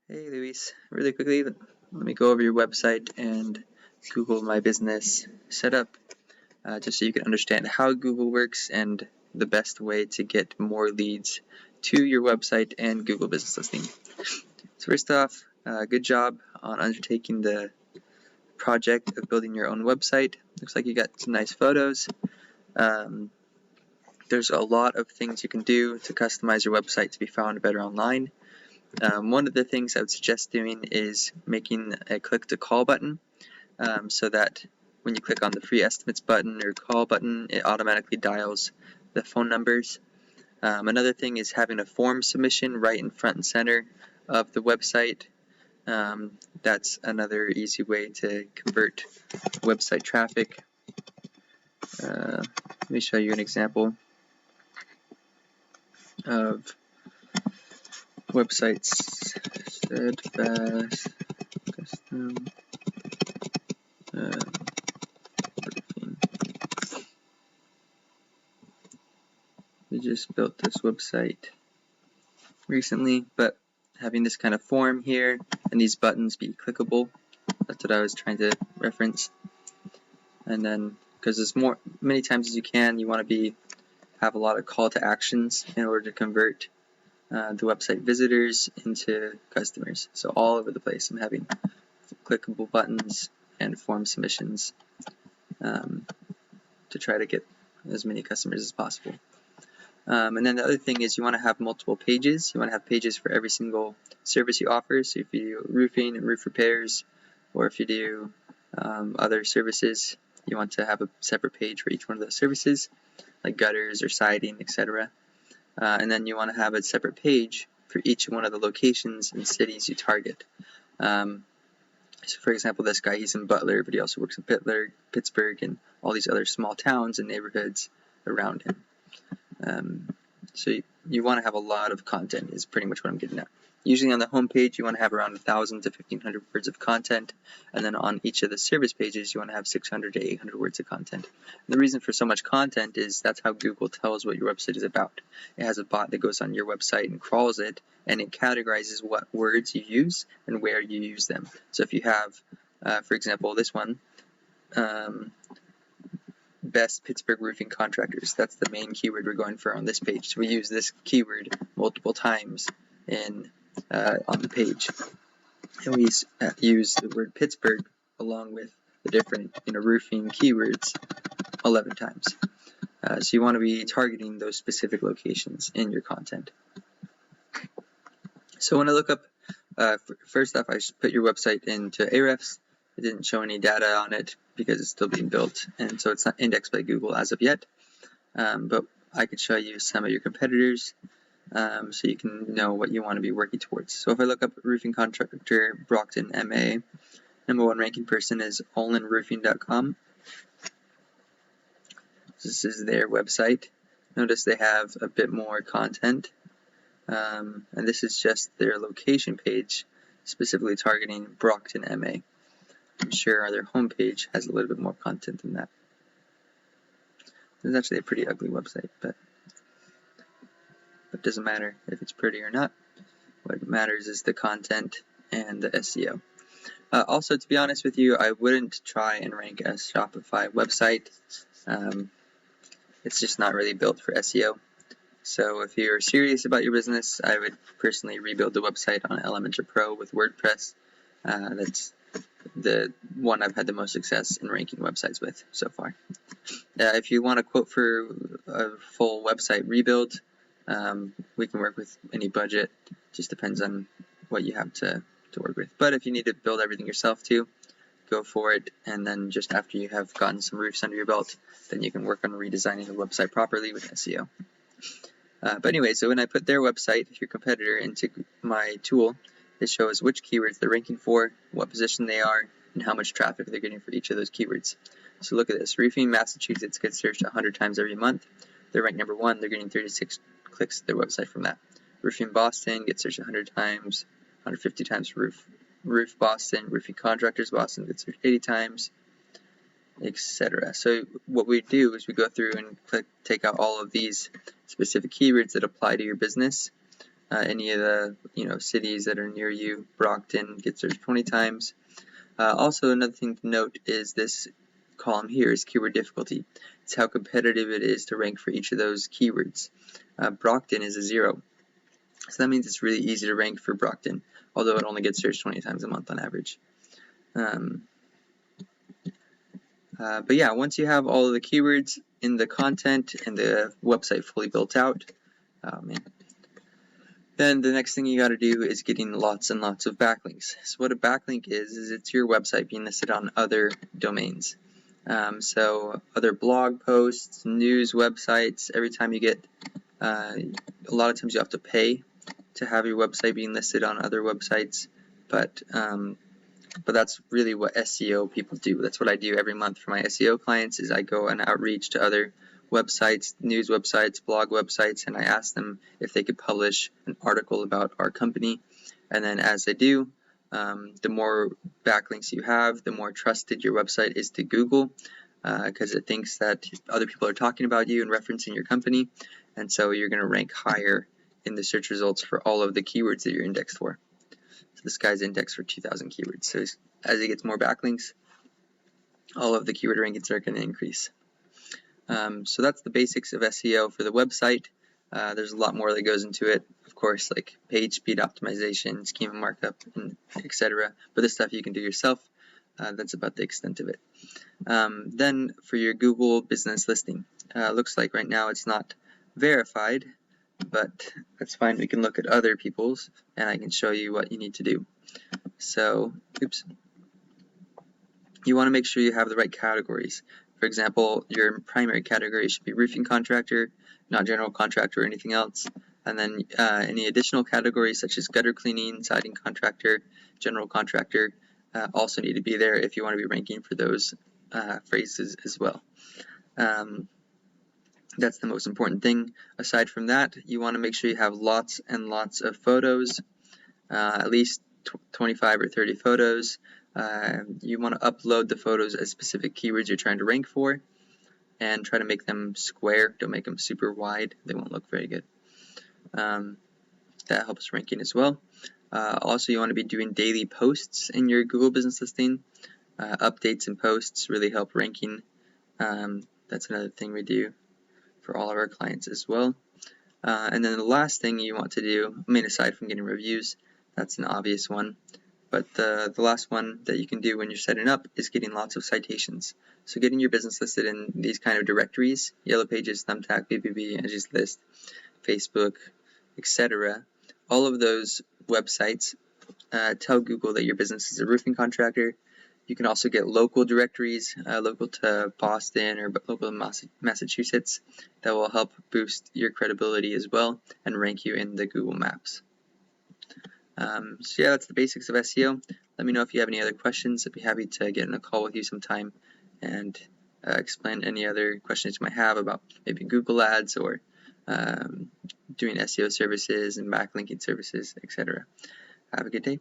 Hey Luis, really quickly, let me go over your website and Google My Business setup, just so you can understand how Google works and the best way to get more leads to your website and Google Business Listing. So first off, good job on undertaking the project of building your own website. Looks like you got some nice photos. There's a lot of things you can do to customize your website to be found better online. One of the things I would suggest doing is making a click to call button, so that when you click on the free estimates button or call button, it automatically dials the phone numbers. Another thing is having a form submission right in front and center of the website. That's another easy way to convert website traffic. Let me show you an example of websites. Steadfast custom roofing. We just built this website recently, but having this kind of form here and these buttons be clickable, that's what I was trying to reference. And then, because as many times as you can, you want to have a lot of call to actions in order to convert the website visitors into customers. So all over the place, I'm having clickable buttons and form submissions to try to get as many customers as possible. And then the other thing is you want to have multiple pages. You want to have pages for every single service you offer. So if you do roofing and roof repairs, or if you do other services, you want to have a separate page for each one of those services, like gutters or siding, etc. And then you want to have a separate page for each one of the locations and cities you target. So for example, this guy, he's in Butler, but he also works in Pittsburgh, and all these other small towns and neighborhoods around him. So you want to have a lot of content is pretty much what I'm getting at. Usually on the home page, you want to have around 1,000 to 1,500 words of content, and then on each of the service pages, you want to have 600 to 800 words of content. And the reason for so much content is that's how Google tells what your website is about. It has a bot that goes on your website and crawls it, and it categorizes what words you use and where you use them. So if you have, for example, this one, best Pittsburgh roofing contractors. That's the main keyword we're going for on this page. So we use this keyword multiple times on the page, and we use the word Pittsburgh along with the different roofing keywords 11 times. So you want to be targeting those specific locations in your content. So when I look up, first off, I should put your website into Ahrefs. It didn't show any data on it because it's still being built, and so it's not indexed by Google as of yet. But I could show you some of your competitors, so you can know what you want to be working towards. So if I look up roofing contractor Brockton, MA, #1 ranking person is olinroofing.com. This is their website. Notice they have a bit more content, and this is just their location page, specifically targeting Brockton, MA. I'm sure their homepage has a little bit more content than that. It's actually a pretty ugly website, but it doesn't matter if it's pretty or not. What matters is the content and the SEO. Also, to be honest with you, I wouldn't try and rank a Shopify website. It's just not really built for SEO. So if you're serious about your business, I would personally rebuild the website on Elementor Pro with WordPress. That's the one I've had the most success in ranking websites with so far. If you want a quote for a full website rebuild, we can work with any budget. Just depends on what you have to work with. But if you need to build everything yourself too, go for it. And then just after you have gotten some roofs under your belt, then you can work on redesigning the website properly with SEO. But anyway, so when I put their website, your competitor, into my tool, it shows which keywords they're ranking for, what position they are, and how much traffic they're getting for each of those keywords. So look at this. Roofing Massachusetts gets searched 100 times every month. They're ranked #1. They're getting 36 clicks to their website from that. Roofing Boston gets searched 100 times, 150 times for Roof Boston. Roofing Contractors Boston gets searched 80 times, etc. So what we do is we go through and take out all of these specific keywords that apply to your business, any of the cities that are near you. Brockton gets searched 20 times. Also, another thing to note is this column here is keyword difficulty. It's how competitive it is to rank for each of those keywords. Brockton is a 0, so that means it's really easy to rank for Brockton, although it only gets searched 20 times a month on average. But yeah, once you have all of the keywords in the content and the website fully built out, then the next thing you got to do is getting lots and lots of backlinks. So what a backlink is it's your website being listed on other domains. So other blog posts, news websites, every time you get, a lot of times you have to pay to have your website being listed on other websites, but that's really what SEO people do. That's what I do every month for my SEO clients, is I go and outreach to other websites, news websites, blog websites, and I ask them if they could publish an article about our company. And then as they do, the more backlinks you have, the more trusted your website is to Google, because it thinks that other people are talking about you and referencing your company, and so you're going to rank higher in the search results for all of the keywords that you're indexed for. So this guy's indexed for 2,000 keywords. So as he gets more backlinks, all of the keyword rankings are going to increase. So that's the basics of SEO for the website. There's a lot more that goes into it, of course, like page speed optimization, schema markup, and etc. But this stuff you can do yourself. That's about the extent of it. Then for your Google business listing, looks like right now it's not verified, but that's fine. We can look at other people's and I can show you what you need to do. So, you want to make sure you have the right categories. For example, your primary category should be roofing contractor, not general contractor or anything else. And then any additional categories such as gutter cleaning, siding contractor, general contractor also need to be there if you want to be ranking for those phrases as well. That's the most important thing. Aside from that, you want to make sure you have lots and lots of photos, at least 25 or 30 photos. You want to upload the photos as specific keywords you're trying to rank for, and try to make them square. Don't make them super wide. They won't look very good. That helps ranking as well. Also, you want to be doing daily posts in your Google business listing. Updates and posts really help ranking. That's another thing we do for all of our clients as well. And then the last thing you want to do, aside from getting reviews, that's an obvious one, but the last one that you can do when you're setting up is getting lots of citations. So getting your business listed in these kind of directories, Yellow Pages, Thumbtack, BBB, Angie's List, Facebook, etc. All of those websites tell Google that your business is a roofing contractor. You can also get local directories, local to Boston or local to Massachusetts, that will help boost your credibility as well and rank you in the Google Maps. So yeah, that's the basics of SEO. Let me know if you have any other questions. I'd be happy to get in a call with you sometime and explain any other questions you might have about maybe Google Ads or doing SEO services and backlinking services, etc. Have a good day.